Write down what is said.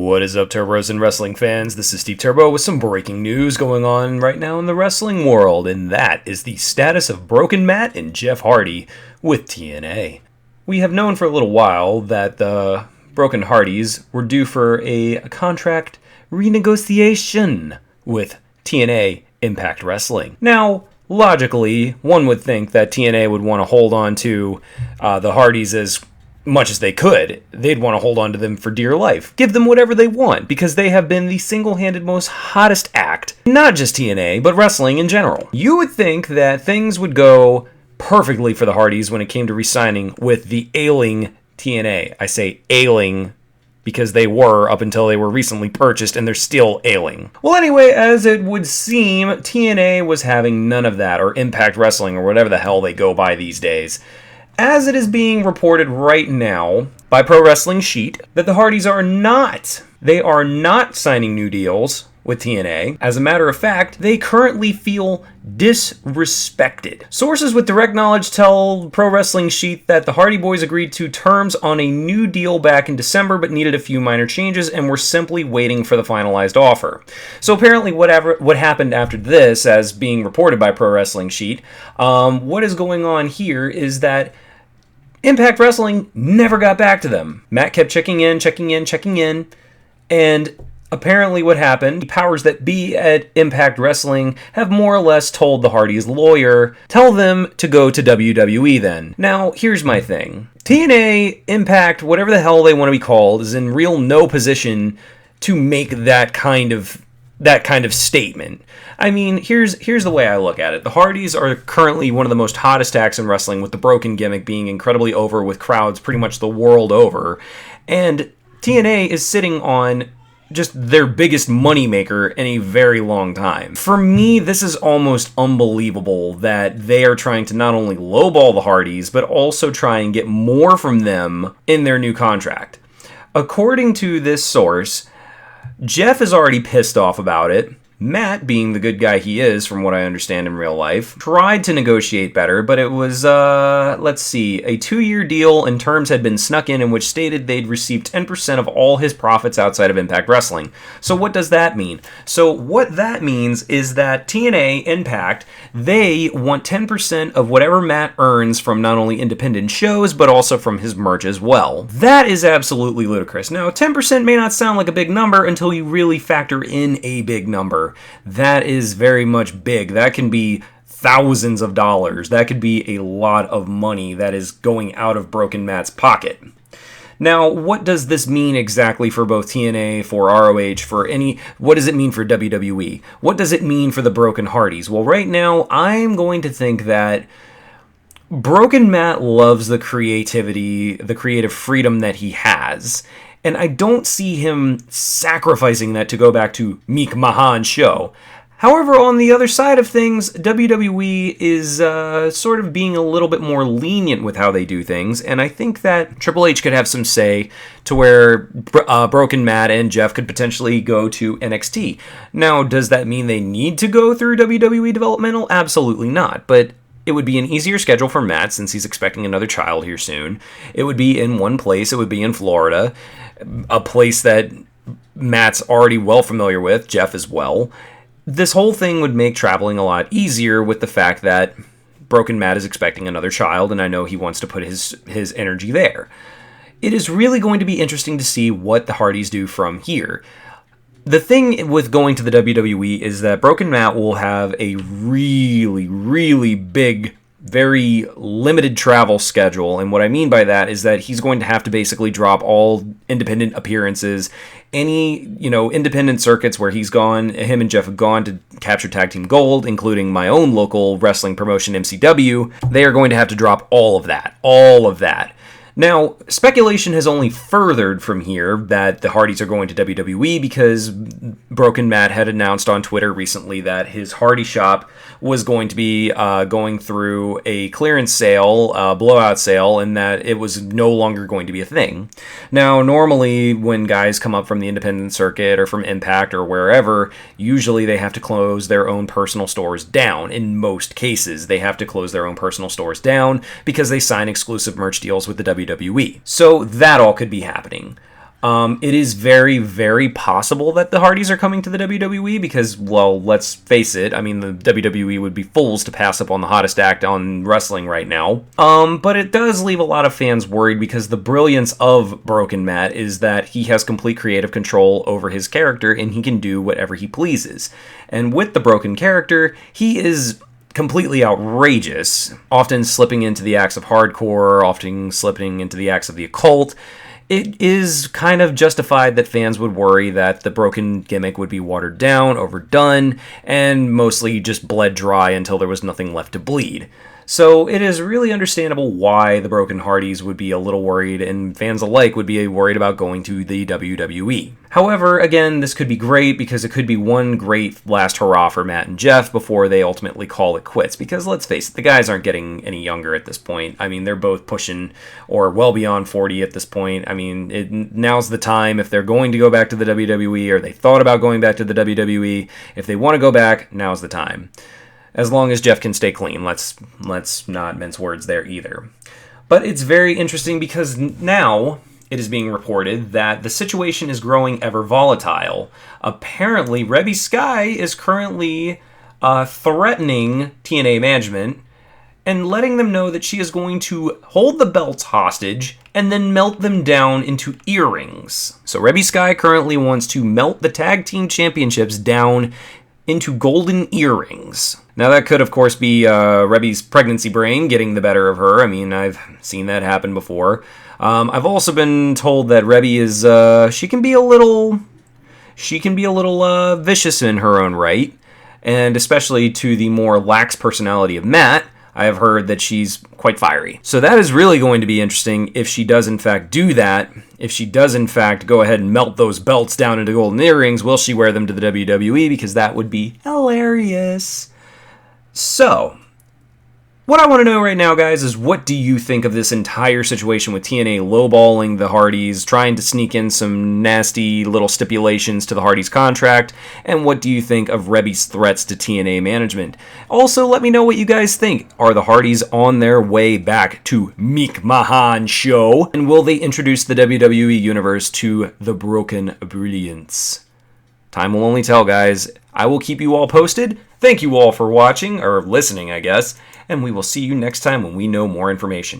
What is up, Turbos and wrestling fans? This is Steve Turbo with some breaking news going on right now in the wrestling world, and that is the status of Broken Matt and Jeff Hardy with TNA. We have known for a little while that the Broken Hardys were due for a contract renegotiation with TNA Impact Wrestling. Now, logically, one would think that TNA would want to hold on to the Hardys as much as they could. They'd want to hold on to them for dear life. Give them whatever they want, because they have been the single-handed most hottest act, not just TNA, but wrestling in general. You would think that things would go perfectly for the Hardys when it came to re-signing with the ailing TNA. I say ailing because they were up until they were recently purchased, and they're still ailing. Well, anyway, as it would seem, TNA was having none of that, or Impact Wrestling, or whatever the hell they go by these days. As it is being reported right now by Pro Wrestling Sheet, that the Hardys are not signing new deals with TNA. As a matter of fact, they currently feel disrespected. Sources with direct knowledge tell Pro Wrestling Sheet that the Hardy Boys agreed to terms on a new deal back in December, but needed a few minor changes and were simply waiting for the finalized offer. So apparently what happened after this, as being reported by Pro Wrestling Sheet, what is going on here is that Impact Wrestling never got back to them. Matt kept checking in, and apparently what happened, the powers that be at Impact Wrestling have more or less told the Hardys' lawyer, tell them to go to WWE then. Now, here's my thing. TNA, Impact, whatever the hell they want to be called, is in real no position to make that kind of statement. I mean, here's the way I look at it. The Hardys are currently one of the most hottest acts in wrestling, with the Broken gimmick being incredibly over with crowds pretty much the world over. And TNA is sitting on just their biggest moneymaker in a very long time. For me, this is almost unbelievable that they are trying to not only lowball the Hardys, but also try and get more from them in their new contract. According to this source, Jeff is already pissed off about it. Matt, being the good guy he is, from what I understand in real life, tried to negotiate better, but it was, a 2-year deal, and terms had been snuck in which stated they'd receive 10% of all his profits outside of Impact Wrestling. So what does that mean? So what that means is that TNA, Impact, they want 10% of whatever Matt earns from not only independent shows, but also from his merch as well. That is absolutely ludicrous. Now, 10% may not sound like a big number until you really factor in a big number. That is very much big. That can be thousands of dollars. That could be a lot of money that is going out of Broken Matt's pocket. Now, what does this mean exactly for both TNA, for ROH, what does it mean for WWE? What does it mean for the Broken Hardys? Well, right now, I'm going to think that Broken Matt loves the creativity, the creative freedom that he has. And I don't see him sacrificing that to go back to Meek Mahan's show. However, on the other side of things, WWE is sort of being a little bit more lenient with how they do things, and I think that Triple H could have some say to where Broken Matt and Jeff could potentially go to NXT. Now, does that mean they need to go through WWE developmental? Absolutely not, but it would be an easier schedule for Matt since he's expecting another child here soon. It would be in one place. It would be in Florida, a place that Matt's already well familiar with, Jeff as well. This whole thing would make traveling a lot easier with the fact that Broken Matt is expecting another child, and I know he wants to put his energy there. It is really going to be interesting to see what the Hardys do from here. The thing with going to the WWE is that Broken Matt will have a really, really big, very limited travel schedule, and what I mean by that is that he's going to have to basically drop all independent appearances. Any, independent circuits where him and Jeff have gone to capture Tag Team Gold, including my own local wrestling promotion, MCW, they are going to have to drop all of that. Now, speculation has only furthered from here that the Hardys are going to WWE because Broken Matt had announced on Twitter recently that his Hardy shop was going to be going through a clearance sale, blowout sale, and that it was no longer going to be a thing. Now, normally when guys come up from the independent circuit or from Impact or wherever, usually they have to close their own personal stores down. In most cases, they have to close their own personal stores down because they sign exclusive merch deals with the WWE. So that all could be happening. It is very, very possible that the Hardys are coming to the WWE because, well, let's face it, I mean, the WWE would be fools to pass up on the hottest act on wrestling right now. But it does leave a lot of fans worried because the brilliance of Broken Matt is that he has complete creative control over his character and he can do whatever he pleases. And with the broken character, he is completely outrageous, often slipping into the acts of hardcore, often slipping into the acts of the occult. It is kind of justified that fans would worry that the broken gimmick would be watered down, overdone, and mostly just bled dry until there was nothing left to bleed. So it is really understandable why the Broken Hardys would be a little worried, and fans alike would be worried about going to the WWE. However, again, this could be great because it could be one great last hurrah for Matt and Jeff before they ultimately call it quits. Because let's face it, the guys aren't getting any younger at this point. I mean, they're both pushing or well beyond 40 at this point. I mean, now's the time if they're going to go back to the WWE or they thought about going back to the WWE. If they want to go back, now's the time. As long as Jeff can stay clean. Let's not mince words there either. But it's very interesting because now it is being reported that the situation is growing ever volatile. Apparently, Rebby Sky is currently threatening TNA management and letting them know that she is going to hold the belts hostage and then melt them down into earrings. So Rebby Sky currently wants to melt the tag team championships down into golden earrings. Now that could, of course, be Rebby's pregnancy brain getting the better of her. I mean, I've seen that happen before. I've also been told that Rebby is she can be a little vicious in her own right, and especially to the more lax personality of Matt. I have heard that she's quite fiery. So that is really going to be interesting if she does in fact do that. If she does in fact go ahead and melt those belts down into golden earrings, will she wear them to the WWE? Because that would be hilarious. So, what I want to know right now, guys, is what do you think of this entire situation with TNA lowballing the Hardys, trying to sneak in some nasty little stipulations to the Hardys contract, and what do you think of Rebby's threats to TNA management? Also, let me know what you guys think. Are the Hardys on their way back to Meek Mahan show? And will they introduce the WWE Universe to the Broken Brilliance? Time will only tell, guys. I will keep you all posted. Thank you all for watching, or listening, I guess, and we will see you next time when we know more information.